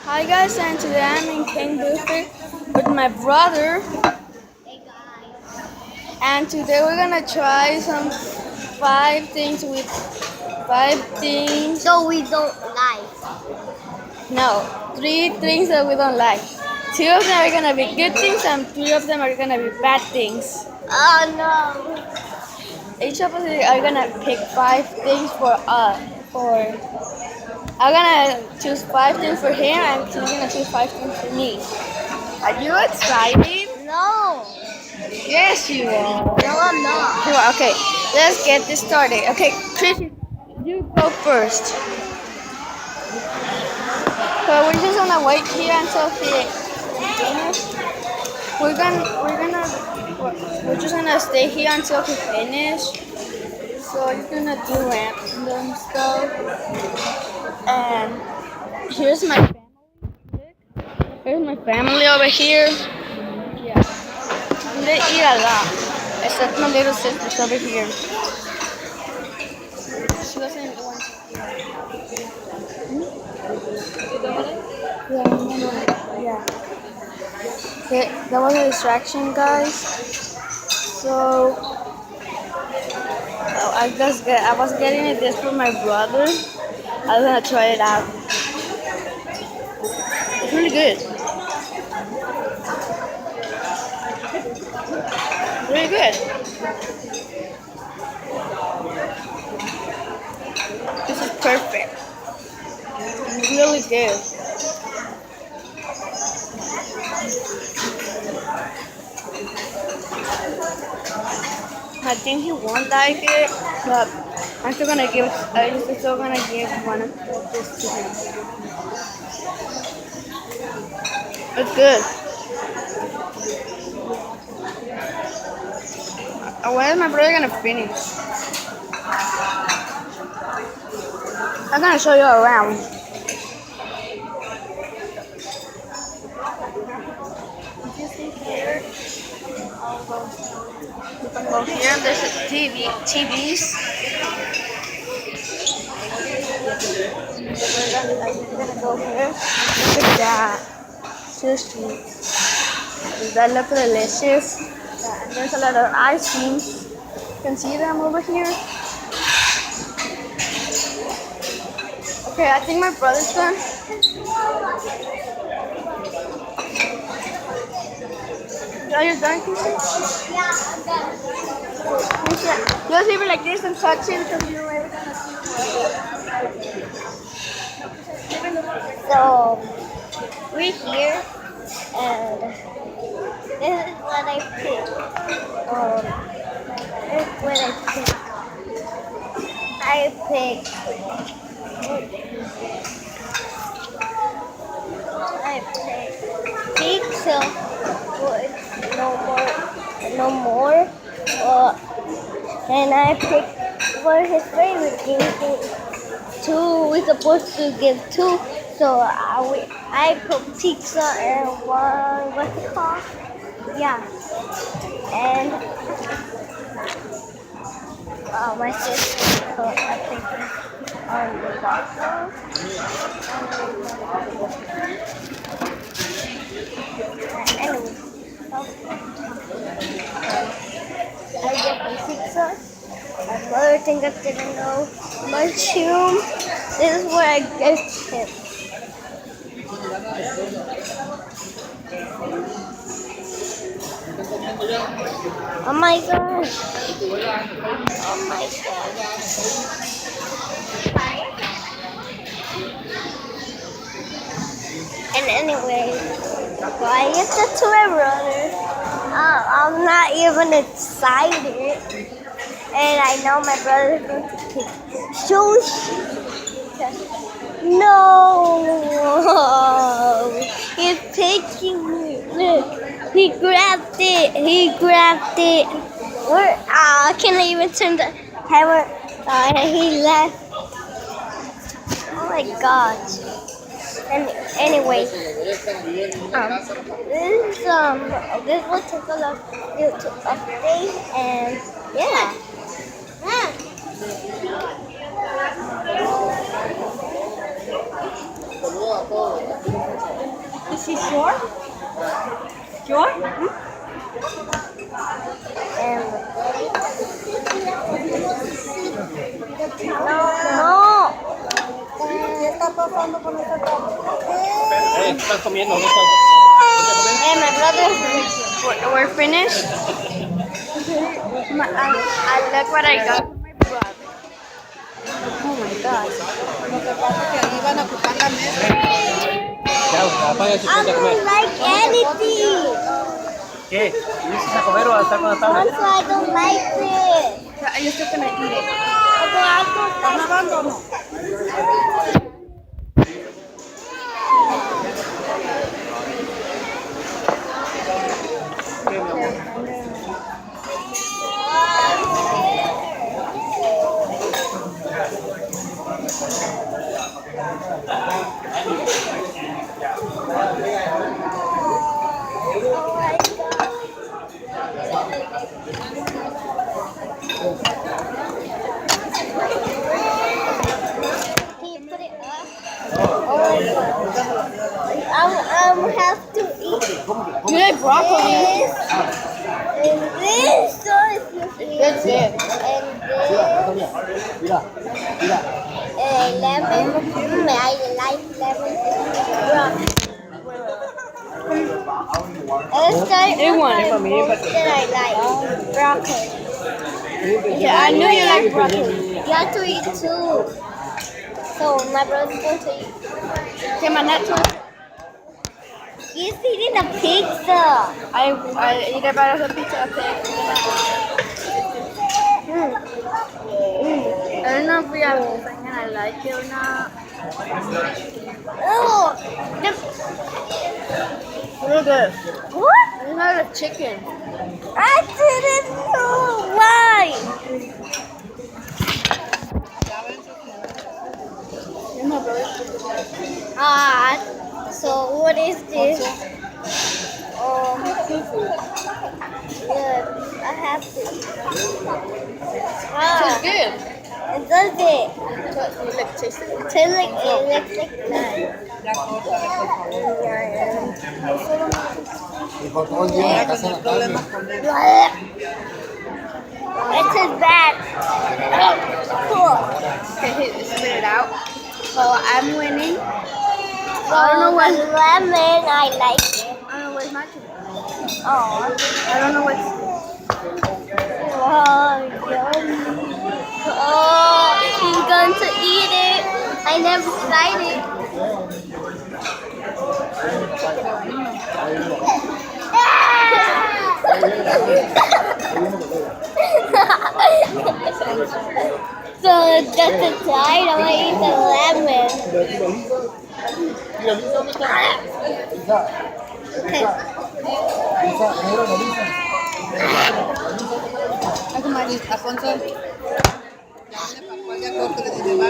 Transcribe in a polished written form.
Hi guys, and today I'm in King Booster with my brother, and today we're gonna try some five things. So we don't lie. No, three things that we don't like. Two of them are gonna be good things, and three of them are gonna be bad things. Oh no. Each of us are gonna pick five things for us. I'm gonna choose five things for him, and he's gonna choose five things for me. Are you excited? No. Yes, you are. No, I'm not. You are. Okay, let's get this started. Okay, Chris, you go first. So we're just gonna wait here until he finishes. We're just gonna stay here until he finishes. So he's gonna do random stuff. And here's my family. Here's my family over here. Yeah. They eat a lot. Except my little sister's over here. She doesn't want to Yeah. Okay, that was a distraction, guys. So I was getting this for my brother. I was gonna try it out. It's really good. Really good. This is perfect. It's really good. I think he won't like it, but I'm still gonna give one of this to him. It's good. When is my brother gonna finish? I'm gonna show you around. You see here? You can go here. There's a TVs. I'm gonna go here. Look at that. Seriously. That look delicious. Yeah, and there's a lot of ice creams. You can see them over here. Okay, I think my brother's done. Are you done, Chrissy? Yeah, I'm done. Just leave it like this and touch it because you're never gonna see. So we're here, and this is what I picked. This is what I picked. I picked pizza with no more. And I picked for his favorite game. Two, we're supposed to give two. So I put pizza and one, what's it called? Yeah. And my sister put, I think, on the bottom. Anyway, I get the pizza. My brother thinks I didn't know. Mushroom. This is what I get him. Oh my god. Oh my god. And anyway, I get that to my brother. I'm not even excited. And I know my brother's going to pick sushi. No! He's picking it. Look, he grabbed it. Where? I can't even turn the camera. He left. Oh my gosh. And anyway, this will take a lot to update, and yeah. Saludos a todos. Is he sure? Sure? No. ¿Qué está pasando con esta toma? Estás comiendo, ¿no? Hey, my brother, we're finished. I look what I got for my brother. Oh my gosh. Lo que pasa es que ahí van a ocupar la mesa. Ya, apaga ese I ponte a comer. don't like anything. ¿Qué? ¿Vienes a comer o a estar con la tabla? Also, I don't like this. I'm just gonna eat it. ¿Están lavando o no? Oh my God. Can you put it up? Oh my God. I have to eat You like broccoli? this and this. So That's it. And this. Lemon. I like lemon. Let's start with the that I like. Broccoli. Yeah, I knew you liked broccoli. You have to eat too. So my brother's going to eat. Okay, my next one. He's eating a pizza. I eat about a pizza. I don't know if we have something and I like it or not. Oh, Really good. what? It's not a chicken. I didn't know why. So what is this? Yeah, I have to. It's good. It does it. So, you like taste it? Tastes like electric fan. Ya córtale, por favor. Dijo todo el día en la casa de la carne. Problemas con él. It tastes bad. Cool. Okay, spit it out. So I'm winning. So I don't know what lemon. I like it. I don't know what's my chicken. Oh. I don't know what's. Wow, yummy. Oh, he's going to eat it. I never tried it. So just a try, I'm gonna eat the lemon. Mira, Lisa, ¿dónde está? Lisa, Okay. Lisa, mira, Lisa. Alfonso, ya corte que te lleva.